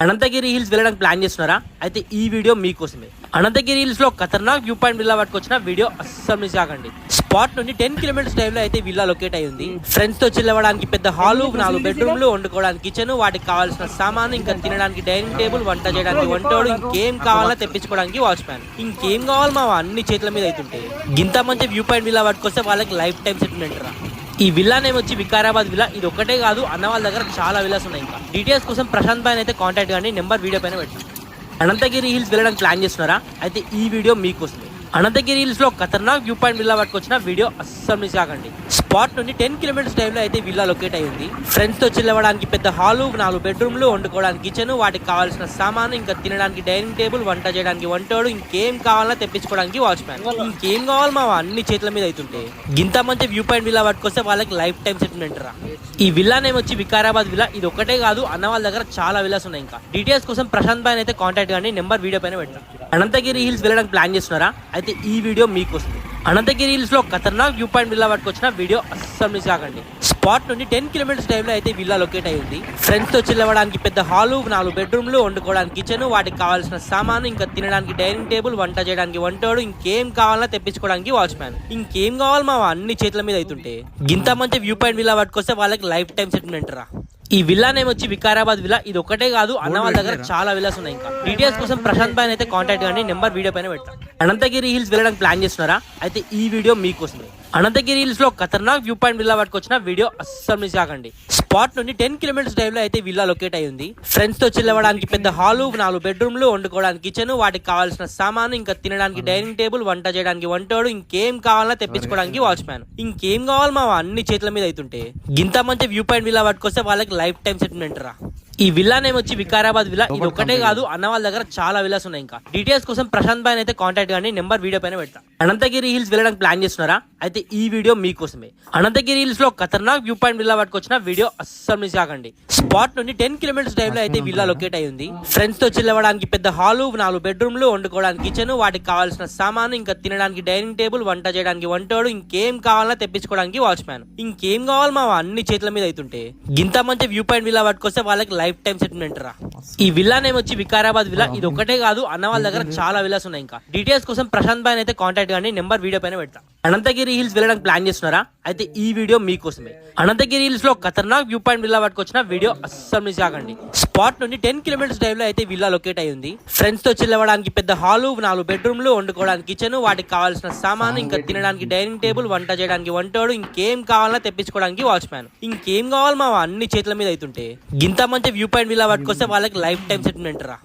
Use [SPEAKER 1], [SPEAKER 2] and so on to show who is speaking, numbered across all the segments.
[SPEAKER 1] Anantagiri hills వెళ్ళడానికి plan చేస్తున్నారా? అయితే ఈ వీడియో మీకోసమే. అనంతగిరి హిల్స్ లో ఖతర్నాక్ వ్యూ పాయింట్ విల్లా పట్టుకొచ్చిన వీడియో అస్సలు మిస్ కాకండి. స్పాట్ నుండి 10 కిలోమీటర్స్ డ్రైవ్ లో అయితే విల్లా లొకేట్ అయి ఉంది. ఫ్రెండ్స్ తో చిల్లవడానికి పెద్ద హాల్, 4 బెడ్రూమ్లు, వండుకోవడానికి కిచెన్, వాటికి కావాల్సిన సామాను, ఇంకా తినడానికి డైనింగ్ టేబుల్, వంట చేయడానికి వంటోడు, ఇంకేం కావాలా తెప్పించుకోవడానికి వాచ్ మ్యాన్, ఇంకేం కావాలి మా అన్ని చేతుల మీద అవుతుంటే గింత మంచి వ్యూ పాయింట్ విల్లా పట్టుకొస్తే వాళ్ళకి లైఫ్ టైం సెటిల్మెంట్ రా. ఈ విల్లా నేమ్ వచ్చి వికారాబాద్ విల్లా. ఇది ఒక్కటే కాదు, అన్న వాళ్ళ దగ్గర చాలా విల్లాస్ ఉన్నాయి. ఇంకా డీటెయిల్స్ కోసం ప్రశాంత్ భాయ్ అయితే కాంటాక్ట్ కానీ నెంబర్ వీడియో పైన పెట్టాను. అనంతగిరి హిల్స్ వెళ్ళడానికి ప్లాన్ చేస్తున్నారా? అయితే ఈ వీడియో మీకోసమే. అనంతగిరి హిల్స్ లో ఖతర్నాక్ వ్యూ పాయింట్ విల్లా పట్టుకొచ్చిన వీడియో అస్సలు మిస్ కాకండి. స్పాట్ నుండి 10 కిలోమీటర్స్ డ్రైవ్ లో అయితే విల్లా లొకేట్ అయి ఉంది. ఫ్రెండ్స్ తో చిల్లవడానికి పెద్ద హాల్, 4 బెడ్రూమ్లు, వండుకోవడానికి కిచెన్, వాటికి కావాల్సిన సామాను, ఇంకా తినడానికి డైనింగ్ టేబుల్, వంట చేయడానికి వంటోడు, ఇంకేం కావాలా తెప్పించుకోవడానికి వాచ్ మ్యాన్, ఇంకేం కావాలి మా అన్ని చేతుల మీద అవుతుంటే గింత మంచి వ్యూ పాయింట్ విల్లా పట్టుకొస్తే వాళ్ళకి లైఫ్ టైం సెటిల్మెంట్ రా. ఈ విల్లా నేమ్ వచ్చి వికారాబాద్ విల్లా. ఇది ఒక్కటే కాదు, అన్న వాళ్ళ దగ్గర చాలా విల్లాస్ ఉన్నాయి. ఇంకా డీటెయిల్స్ కోసం ప్రశాంత్ భాయ్ అయితే కాంటాక్ట్ కానీ నెంబర్ వీడియో పైన పెట్టాను. అనంతగిరి హిల్స్ వెళ్ళడానికి ప్లాన్ చేస్తున్నారా? అయితే ఈ వీడియో మీకోసమే. అనంతగిరి హిల్స్ లో ఖతర్నాక్ వ్యూ పాయింట్ విల్లా పట్టుకొచ్చిన వీడియో అస్సలు మిస్ కాకండి. స్పాట్ నుండి 10 కిలోమీటర్స్ డ్రైవ్ లో అయితే విల్లా లొకేట్ అయి ఉంది. ఫ్రెండ్స్ తో చిల్లవడానికి పెద్ద హాల్, 4 బెడ్రూమ్లు, వండుకోవడానికి కిచెన్, వాటికి కావాల్సిన సామాను, ఇంకా తినడానికి డైనింగ్ టేబుల్, వంట చేయడానికి వంటోడు, ఇంకేం కావాలా తెప్పించుకోవడానికి వాచ్ మ్యాన్, ఇంకేం కావాలి మా అన్ని చేతుల మీద అవుతుంటే గింత మంచి వ్యూ పాయింట్ విల్లా పట్టుకొస్తే వాళ్ళకి లైఫ్ టైం సెటిల్మెంట్ రా. ఈ విల్లా నేమ్ వచ్చి వికారాబాద్ విల్లా. ఇది ఒక్కటే కాదు, అన్న వాళ్ళ దగ్గర చాలా విల్లాస్ ఉన్నాయి. ఇంకా డీటెయిల్స్ కోసం ప్రశాంత్ భాయ్ అయితే కాంటాక్ట్ కానీ నెంబర్ వీడియో పైన పెట్టాను. అనంతగిరి హిల్స్ వెళ్ళడానికి ప్లాన్ చేస్తున్నారా? అయితే ఈ వీడియో మీకోసమే. అనంతగిరి హిల్స్ లో ఖతర్నాక్ వ్యూ పాయింట్ విల్లా పట్టుకొచ్చిన వీడియో అస్సలు మిస్ కాకండి. స్పాట్ నుండి 10 కిలోమీటర్స్ డ్రైవ్ లో అయితే విల్లా లొకేట్ అయి ఉంది. ఫ్రెండ్స్ తో చిల్లవడానికి పెద్ద హాల్, 4 బెడ్రూమ్లు, వండుకోవడానికి కిచెన్, వాటికి కావాల్సిన సామాను, ఇంకా తినడానికి డైనింగ్ టేబుల్, వంట చేయడానికి వంటోడు, ఇంకేం కావాలా తెప్పించుకోవడానికి వాచ్ మ్యాన్, ఇంకేం కావాలి మా అన్ని చేతుల మీద అవుతుంటే గింత మంచి వ్యూ పాయింట్ విల్లా పట్టుకొస్తే వాళ్ళకి లైఫ్ టైం సెటిల్మెంట్ రా. ఈ విల్లా నేమ్ వచ్చి వికారాబాద్ విల్లా. ఇది ఒక్కటే కాదు, అన్న వాళ్ళ దగ్గర చాలా విల్లాస్ ఉన్నాయి. ఇంకా డీటెయిల్స్ కోసం ప్రశాంత్ భాయ్ అయితే కాంటాక్ట్ కానీ నెంబర్ వీడియో పైన పెట్టాను. అనంతగిరి హిల్స్ వెళ్ళడానికి ప్లాన్ చేస్తున్నారా? అయితే ఈ వీడియో మీకోసమే. అనంతగిరి హిల్స్ లో ఖతర్నాక్ వ్యూ పాయింట్ విల్లా పట్టుకొచ్చిన వీడియో అస్సలు మిస్ కాకండి. స్పాట్ నుండి 10 కిలోమీటర్స్ డ్రైవ్ లో అయితే విల్లా లొకేట్ అయి ఉంది. ఫ్రెండ్స్ తో చిల్లవడానికి పెద్ద హాల్, 4 బెడ్రూమ్లు, వండుకోవడానికి కిచెన్, వాటికి కావాల్సిన సామాను, ఇంకా తినడానికి డైనింగ్ టేబుల్, వంట చేయడానికి వంటోడు, ఇంకేం కావాలా తెప్పించుకోవడానికి వాచ్ మ్యాన్, ఇంకేం కావాలి మా అన్ని చేతుల మీద అవుతుంటే గింత మంచి వ్యూ పాయింట్ విల్లా పట్టుకొస్తే వాళ్ళకి లైఫ్ టైం సెటిల్మెంట్ రా. ఈ విల్లా నేమ్ వచ్చి వికారాబాద్ విల్లా. ఇది ఒక్కటే కాదు, అన్న వాళ్ళ దగ్గర చాలా విల్లాస్ ఉన్నాయి. ఇంకా డీటెయిల్స్ కోసం ప్రశాంత్ భాయ్ అయితే కాంటాక్ట్ కానీ నెంబర్ వీడియో పైన పెట్టాను. అనంతగిరి హిల్స్ వెళ్ళడానికి ప్లాన్ చేస్తున్నారా? అయితే ఈ వీడియో మీకోసమే. అనంతగిరి హిల్స్ లో ఖతర్నాక్ వ్యూ పాయింట్ విల్లా పట్టుకొచ్చిన వీడియో అస్సలు మిస్ కాకండి. స్పాట్ నుండి 10 కిలోమీటర్స్ డ్రైవ్ లో అయితే విల్లా లొకేట్ అయి ఉంది. ఫ్రెండ్స్ తో చిల్లవడానికి పెద్ద హాల్, 4 బెడ్రూమ్లు, వండుకోవడానికి కిచెన్, వాటికి కావాల్సిన సామాను, ఇంకా తినడానికి డైనింగ్ టేబుల్, వంట చేయడానికి వంటోడు, ఇంకేం కావాలా తెప్పించుకోవడానికి వాచ్ మ్యాన్, ఇంకేం కావాలి మా అన్ని చేతుల మీద అవుతుంటే గింత మంచి వ్యూ పాయింట్ విల్లా పట్టుకొస్తే వాళ్ళకి లైఫ్ టైం సెటిల్మెంట్ రా.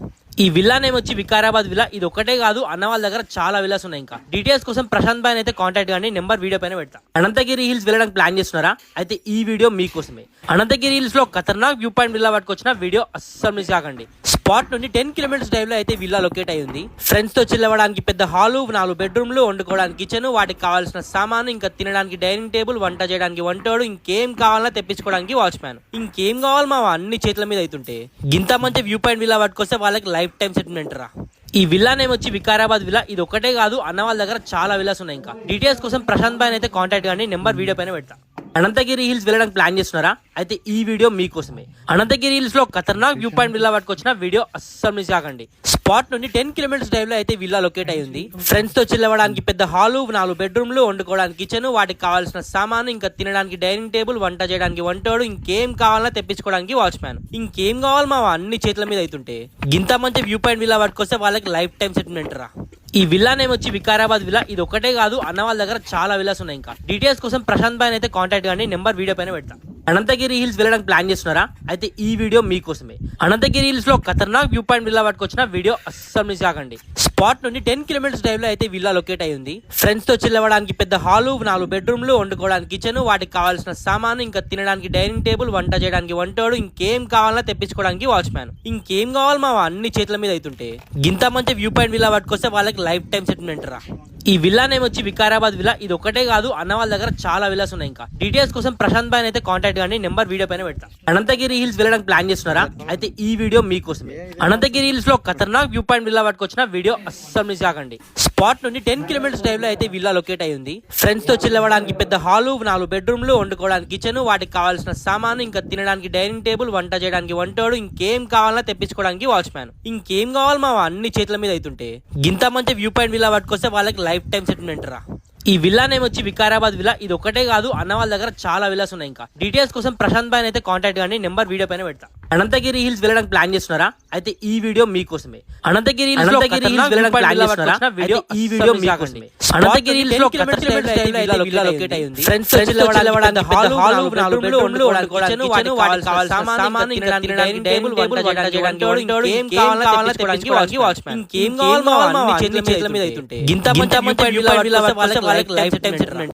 [SPEAKER 1] ఈ విల్లా నేమ్ వచ్చి వికారాబాద్ విల్లా. ఇది ఒక్కటే కాదు, అన్న వాళ్ళ దగ్గర చాలా విల్లాస్ ఉన్నాయి. ఇంకా డీటెయిల్స్ కోసం ప్రశాంత్ భాయ్ అయితే కాంటాక్ట్ కానీ నెంబర్ వీడియో పైన పెట్టాను. అనంతగిరి హిల్స్ వెళ్ళడానికి ప్లాన్ చేస్తున్నారా? అయితే ఈ వీడియో మీకోసమే. అనంతగిరి హిల్స్ లో ఖతర్నాక్ వ్యూ పాయింట్ విల్లా పట్టుకొచ్చిన వీడియో అస్సలు మిస్ కాకండి. స్పాట్ నుండి 10 కిలోమీటర్స్ డ్రైవ్ లో అయితే విల్లా లొకేట్ అయి ఉంది. ఫ్రెండ్స్ తో చిల్లవడానికి పెద్ద హాల్, 4 బెడ్రూమ్లు, వండుకోవడానికి కిచెన్, వాటికి కావాల్సిన సామాను, ఇంకా తినడానికి డైనింగ్ టేబుల్, వంట చేయడానికి వంటోడు, ఇంకేం కావాలా తెప్పించుకోవడానికి వాచ్ మ్యాన్, ఇంకేం కావాలి మా అన్ని చేతుల మీద అవుతుంటే గింత మంచి వ్యూ పాయింట్ విల్లా పట్టుకొస్తే వాళ్ళకి లైఫ్ టైం సెటిల్మెంట్ రా. ఈ విల్లా నేమ్ వచ్చి వికారాబాద్ విల్లా. ఇది ఒక్కటే కాదు, అన్న వాళ్ళ దగ్గర చాలా విల్లాస్ ఉన్నాయి. ఇంకా డీటెయిల్స్ కోసం ప్రశాంత్ భాయ్ అయితే కాంటాక్ట్ కానీ నెంబర్ వీడియో పైన పెట్టాను. అనంతగిరి హిల్స్ వెళ్ళడానికి ప్లాన్ చేస్తున్నారా? అయితే ఈ వీడియో మీకోసమే. అనంతగిరి హిల్స్ లో ఖతర్నాక్ వ్యూ పాయింట్ విల్లా పట్టుకొచ్చిన వీడియో అస్సలు మిస్ కాకండి. స్పాట్ నుండి 10 కిలోమీటర్స్ డ్రైవ్ లో అయితే విల్లా లొకేట్ అయి ఉంది. ఫ్రెండ్స్ తో చిల్లవడానికి పెద్ద హాల్, 4 బెడ్రూమ్లు, వండుకోవడానికి కిచెన్, వాటికి కావాల్సిన సామాను, ఇంకా తినడానికి డైనింగ్ టేబుల్, వంట చేయడానికి వంటోడు, ఇంకేం కావాలా తెప్పించుకోవడానికి వాచ్ మ్యాన్, ఇంకేం కావాలి మా అన్ని చేతుల మీద అవుతుంటే గింత మంచి వ్యూ పాయింట్ విల్లా పట్టుకొస్తే వాళ్ళకి లైఫ్ టైం సెటిల్మెంట్ రా. ఈ విల్లా నేమ్ వచ్చి వికారాబాద్ విల్లా. ఇది ఒక్కటే కాదు, అన్న వాళ్ళ దగ్గర చాలా విల్లాస్ ఉన్నాయి. ఇంకా డీటెయిల్స్ కోసం ప్రశాంత్ భాయ్ అయితే కాంటాక్ట్ కానీ నెంబర్ వీడియో పైన పెట్టాను. అనంతగిరి హిల్స్ వెళ్ళడానికి ప్లాన్ చేస్తున్నారా? అయితే ఈ వీడియో మీకోసమే. అనంతగిరి హిల్స్ లో ఖతర్నాక్ వ్యూ పాయింట్ విల్లా పట్టుకొచ్చిన వీడియో అస్సలు మిస్ కాకండి. స్పాట్ నుండి 10 కిలోమీటర్స్ డ్రైవ్ లో అయితే విల్లా లొకేట్ అయి ఉంది. ఫ్రెండ్స్ తో చిల్లవడానికి పెద్ద హాల్, 4 బెడ్రూమ్లు, వండుకోవడానికి కిచెన్, వాటికి కావాల్సిన సామాను, ఇంకా తినడానికి డైనింగ్ టేబుల్, వంట చేయడానికి వంటోడు, ఇంకేం కావాలా తెప్పించుకోవడానికి వాచ్ మ్యాన్, ఇంకేం కావాలి మా అన్ని చేతుల మీద అవుతుంటే గింత మంచి వ్యూ పాయింట్ విల్లా పట్టుకొస్తే వాళ్ళకి లైఫ్ టైం సెటిల్మెంట్ రా. ఈ విల్లా నేమ్ వచ్చి వికారాబాద్ విల్లా. ఇది ఒక్కటే కాదు, అన్న వాళ్ళ దగ్గర చాలా విల్లాస్ ఉన్నాయి. ఇంకా డీటెయిల్స్ కోసం ప్రశాంత్ భాయ్ అయితే కాంటాక్ట్ కానీ నెంబర్ వీడియో పైన పెట్టాను. అనంతగిరి హిల్స్ వెళ్ళడానికి ప్లాన్ చేస్తున్నారా? అయితే ఈ వీడియో మీకోసమే. అనంతగిరి హిల్స్ లో ఖతర్నాక్ వ్యూ పాయింట్ విల్లా పట్టుకొచ్చిన వీడియో అస్సలు మిస్ కాకండి. స్పాట్ నుండి 10 కిలోమీటర్స్ డ్రైవ్ లో అయితే విల్లా లొకేట్ అయి ఉంది. ఫ్రెండ్స్ తో చిల్లవడానికి పెద్ద హాలు, 4 బెడ్రూమ్లు, వండుకోవడానికి కిచెన్, వాటికి కావాల్సిన సామాను, ఇంకా తినడానికి డైనింగ్ టేబుల్, వంట చేయడానికి వంటోడు, ఇంకేం కావాలన్నా తెప్పించుకోవడానికి వాచ్మ్యాన్. ఇంకేం కావాలి మా అన్ని చేతుల మీద అవుతుంటే ఇంత మంచి వ్యూ పాయింట్ విల్లా పట్టుకొస్తే వాళ్ళకి లైఫ్ టైం సెటిల్మెంట్ రా. ఈ విల్లా నేమ్ వచ్చి వికారాబాద్ విల్లా. ఇది ఒకటే కాదు, అన్న వాళ్ళ దగ్గర చాలా విల్లాస్ ఉన్నాయి. ఇంకా డీటెయిల్స్ కోసం ప్రశాంత్ భాయ్ అయితే కాంటాక్ట్ కానీ, నెంబర్ వీడియో పైన పెడతా. అనంతగిరి హిల్స్ వెళ్ళడానికి ప్లాన్ చేస్తున్నారా? అయితే ఈ వీడియో మీకోసమే. అనంతగిరి హిల్స్ వెళ్ళడానికి ప్లాన్ చేస్తున్నారా? ఈ వీడియో మీకోసమే. అనంతగిరి హిల్స్ లో విల్లా లొకేట్ అయి ఉంది. ఫ్రెండ్స్ తో చిల్లవడానికి హాలు, 4 బెడ్రూమ్లు, వండుకోవడానికి కిచెన్, వాటికి కావాల్సిన సామాను, తినడానికి డైనింగ్ టేబుల్, వంట చేయడానికి వంటోడు, ఇంకేం కావాలన్నా తెప్పించుకోవడానికి వాచ్మ్యాన్. ఇంకేం కావాలి మా అన్ని చేతుల మీద అవుతుంటే ఇంత మంచి విల్లా వాళ్ళకి లైఫ్ టైం సెటిల్మెంట్.